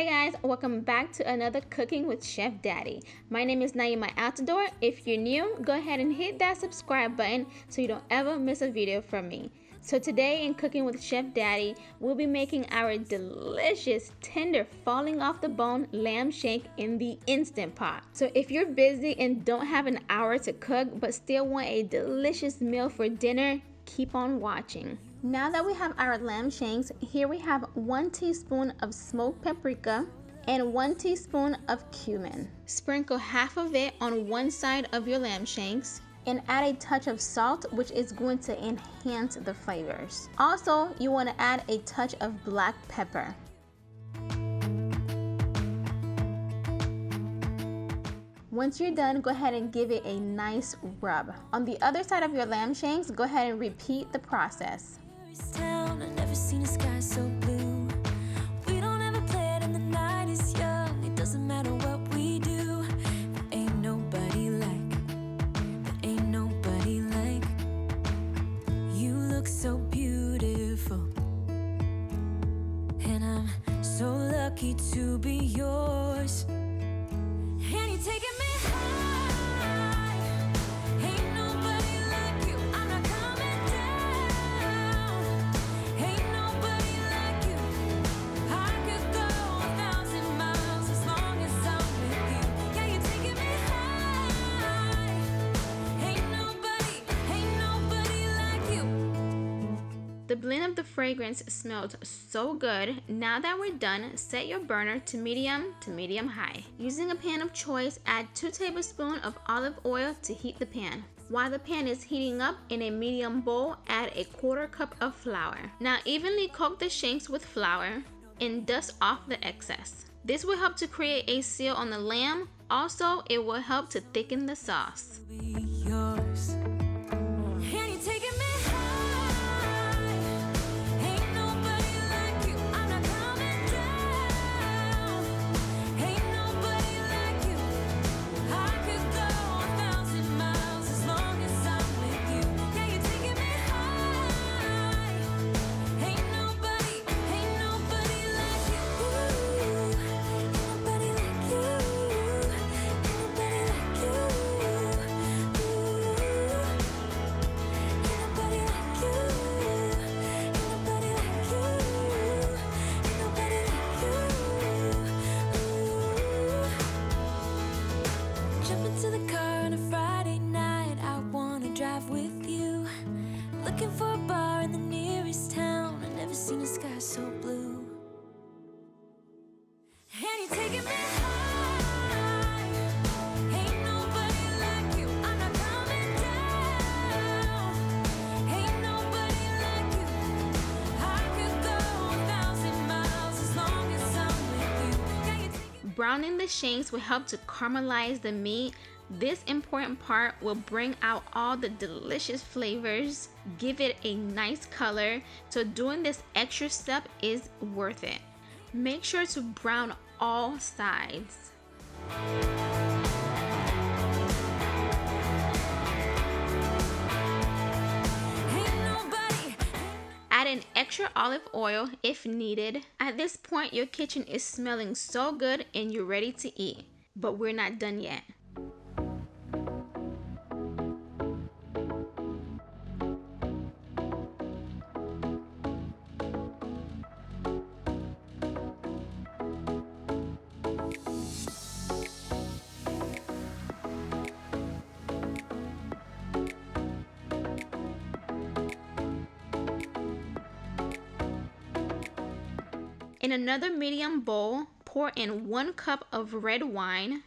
Hey guys, welcome back to another Cooking with Chef Daddy. My name is Naima Altador. If you're new, go ahead and hit that subscribe button so you don't ever miss a video from me. So today in Cooking with Chef Daddy, we'll be making our delicious, tender, falling off the bone lamb shank in the Instant Pot. So if you're busy and don't have an hour to cook but still want a delicious meal for dinner, keep on watching. Now that we have our lamb shanks, here we have 1 teaspoon of smoked paprika and 1 teaspoon of cumin. Sprinkle half of it on one side of your lamb shanks and add a touch of salt, which is going to enhance the flavors. Also, you want to add a touch of black pepper. Once you're done, go ahead and give it a nice rub. On the other side of your lamb shanks, go ahead and repeat the process. I've never seen a sky so blue. We don't ever play it and the night is young. It doesn't matter what we do. There ain't nobody like you. Look so beautiful, and I'm so lucky to be yours. And you're taking me high. Ain't nobody like you. I'm not coming down. Ain't nobody like you. I could go 1,000 miles as long as I'm with you. Yeah, you're taking me high. Ain't nobody like you. The blend of the fragrance smelled so good. Now that we're done, set your burner to medium high. Using a pan of choice, add 2 tablespoons of olive oil to heat the pan. While the pan is heating up, in a medium bowl, add a 1/4 cup of flour. Now evenly coat the shanks with flour and dust off the excess. This will help to create a seal on the lamb. Also, it will help to thicken the sauce. Be yours. And you're taking me high. Ain't nobody like you. I'm not coming down. Ain't nobody like you. I could go 1,000 miles as long as I'm with you. Yeah, you're taking me high. Ain't nobody like you. Ain't nobody like you. Jump into the car on a Friday night. I wanna drive with you. Looking for a bar in the nearest town. I've never seen a sky so blue. And you're taking me high. Ain't nobody like you. I'm not coming down. Ain't nobody like you. I could go 1,000 miles as long as I'm with you. Yeah, you're taking Browning the shanks will help to caramelize the meat. This important part will bring out all the delicious flavors, give it a nice color, so doing this extra step is worth it. Make sure to brown all sides. ain't nobody. Add an extra olive oil if needed. At this point, your kitchen is smelling so good and you're ready to eat. But we're not done yet. In another medium bowl, pour in 1 cup of red wine,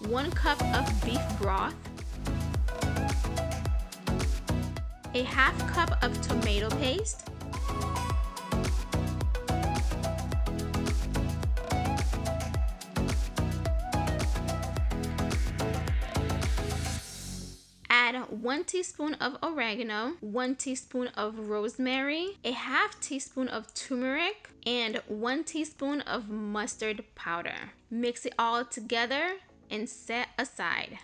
one cup of beef broth, a half cup of tomato paste, add 1 teaspoon of oregano, 1 teaspoon of rosemary, a half teaspoon of turmeric, and 1 teaspoon of mustard powder. Mix it all together and set aside.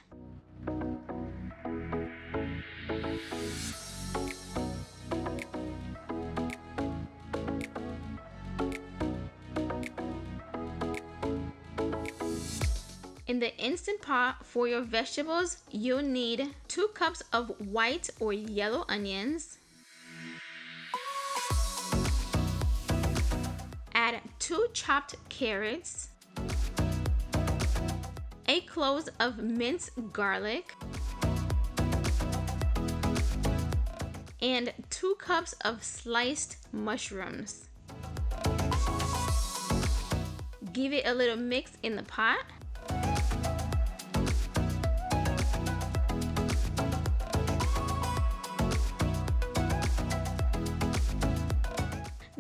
In the Instant Pot for your vegetables, you'll need 2 cups of white or yellow onions. Add 2 chopped carrots, a clove of minced garlic, and 2 cups of sliced mushrooms. Give it a little mix in the pot.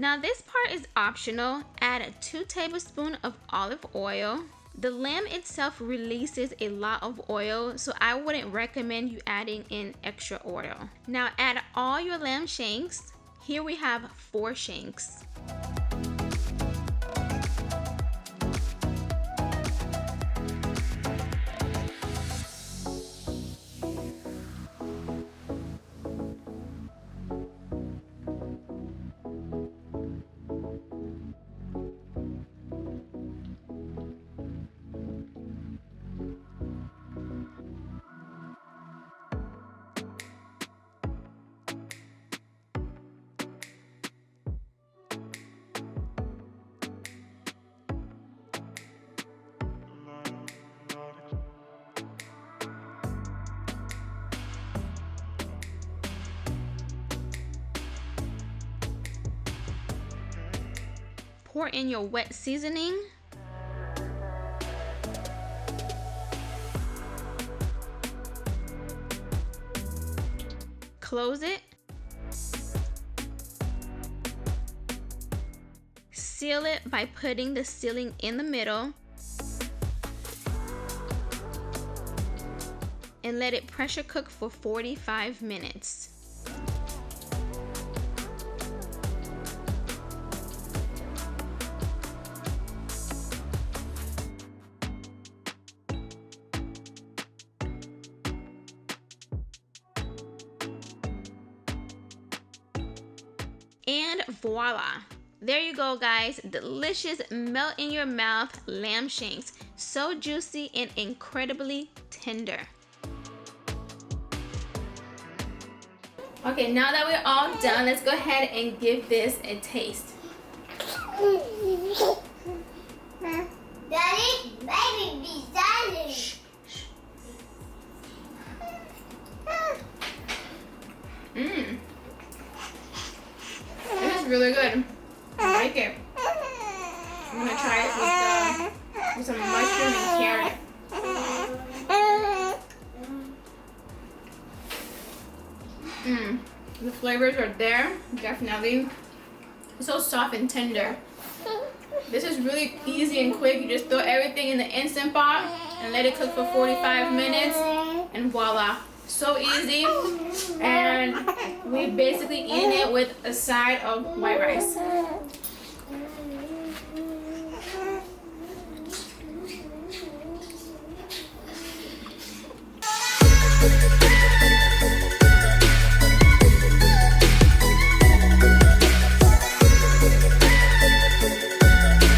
Now this part is optional. Add 2 tablespoons of olive oil. The lamb itself releases a lot of oil, so I wouldn't recommend you adding in extra oil. Now add all your lamb shanks. Here we have 4 shanks. Pour in your wet seasoning. Close it. Seal it by putting the sealing in the middle. And let it pressure cook for 45 minutes. And voila! There you go, guys. Delicious, melt in your mouth lamb shanks. So juicy and incredibly tender. Okay, now that we're all done, let's go ahead and give this a taste. Daddy, baby, be silent. Mmm. It is really good. I like it. I'm gonna try it with some mushroom and carrot. The flavors are there, definitely. It's so soft and tender. This is really easy and quick. You just throw everything in the Instant Pot and let it cook for 45 minutes, and voila. So easy, and we basically eating it with a side of white rice.